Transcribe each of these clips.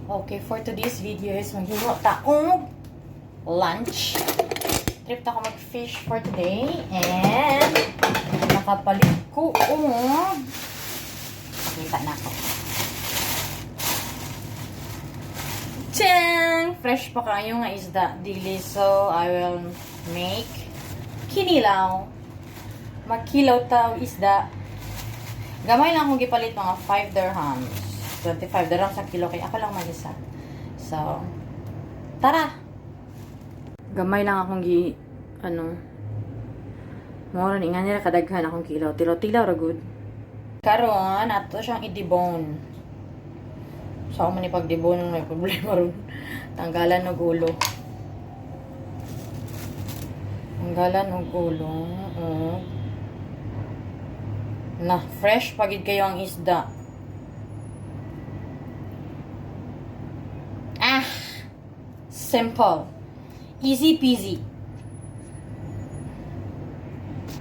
Okay, for today's video is maghimo taong lunch. Trip ako mag-fish for today. And nakapalit ko pakita na ako. Tiyang! Fresh pa kayo nga isda dili. So, I will make kinilaw. Magkilaw tao isda. Gamay lang akong gipalit mga 5 dirhams. 25 dirhams sa kilo kaya ako lang mag-isa. So, tara! Gamay lang akong mura ni nga nila kadaghan akong kilaw. Tilaw ra good. Karon ato siyang i-debone. So, ako man ipag-debone may problema ron. Tanggalan og ulo. Tanggalan og ulo. Na, fresh pagid kayo ang isda. Simple. Easy peasy.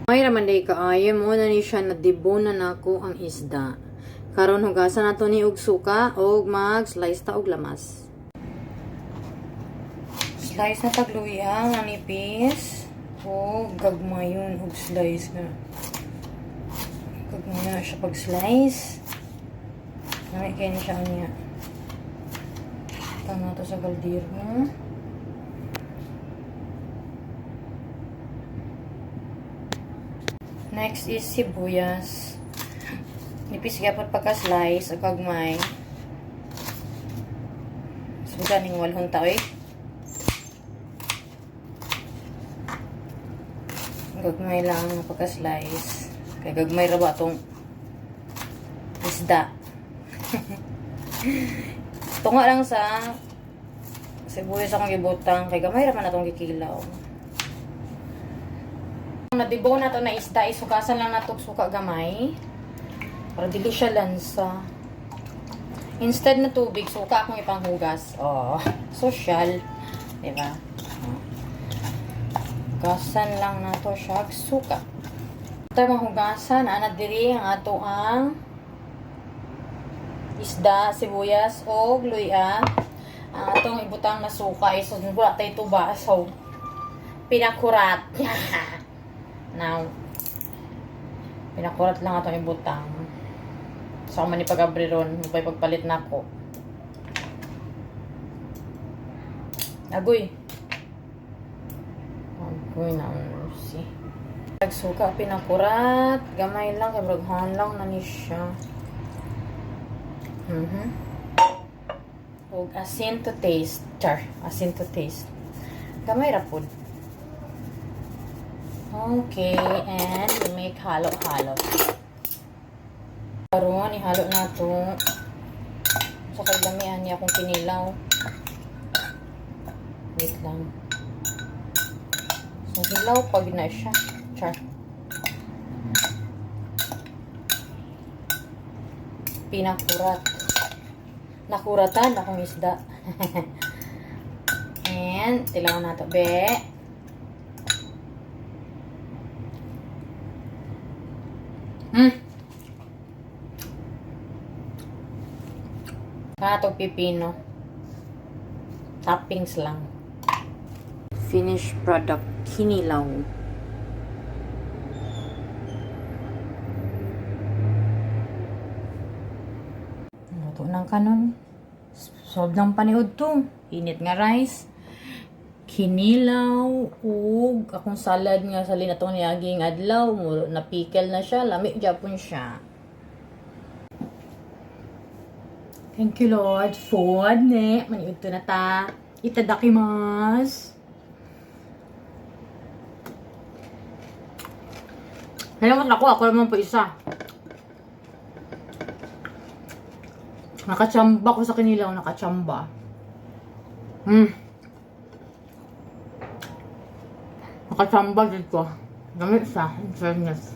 May raman day kaayo mo na ni siya na debonan nako ang isda. Karon hugasan nato ni og suka og mag-slice ta og lamas. Slice na tagluya nga nipis og gagmayon og slice nga. Gagmayon na siya pag-slice. Namay kaya ni siya niya. Tama to sa kaldero. Next is sibuyas. Nipis gapot pagka-slice o kagmay. So, ganing walhon tao Gagmay lang pagka-slice. Kaya gagmay ra ba itong isda. Tunga lang sa sibuyas akong gibutang. Kaya gamay ra man atong gikilaw. Nadibaw na to na isda, isukasan lang nato suka gamay para dili siya lansa. Instead na tubig, suka akong ipanghugas. Oh, social, diba? Hugasan lang nato siya suka. After mahugasan, ana diri ang ato ang isda, sibuyas o luya. Ang atong ibutang na suka is wala tayo tuba, so pinakurat. Now, pinakurat lang atong ibutang. So, ako man ipag-abri ron. May pagpalit na ako. Agoy. Agoy na. See? Pagsuka, pinakurat. Gamay lang. Kabraghan lang na ni siya. Og asin to taste. Char. Asin to taste. Gamay ra pod. Okay, and we make halo-halo. Karon ihalo na to sa kagdamihan niya akong kinilaw. Wait lang. So, hilaw pag na siya. Char. Pinakurat. Nakuratan akong isda. And, tilaw na to, be. Katong pipino. Toppings lang. Finished product. Kinilaw. Luto ng kanon. Solve ng paniod to. Init nga rice. Kinilaw. Ug akong salad nga sa linatong niyaging adlaw. Napikil na siya. Lami Japon siya. Thank you, Lord. Food, ne. Maniud to na ta. Itadakimasu. Ngayon ako naman po isa. Nakachamba ko sa kanilaw. Nakachamba. Nakachamba dito. Gamit sa. In fairness.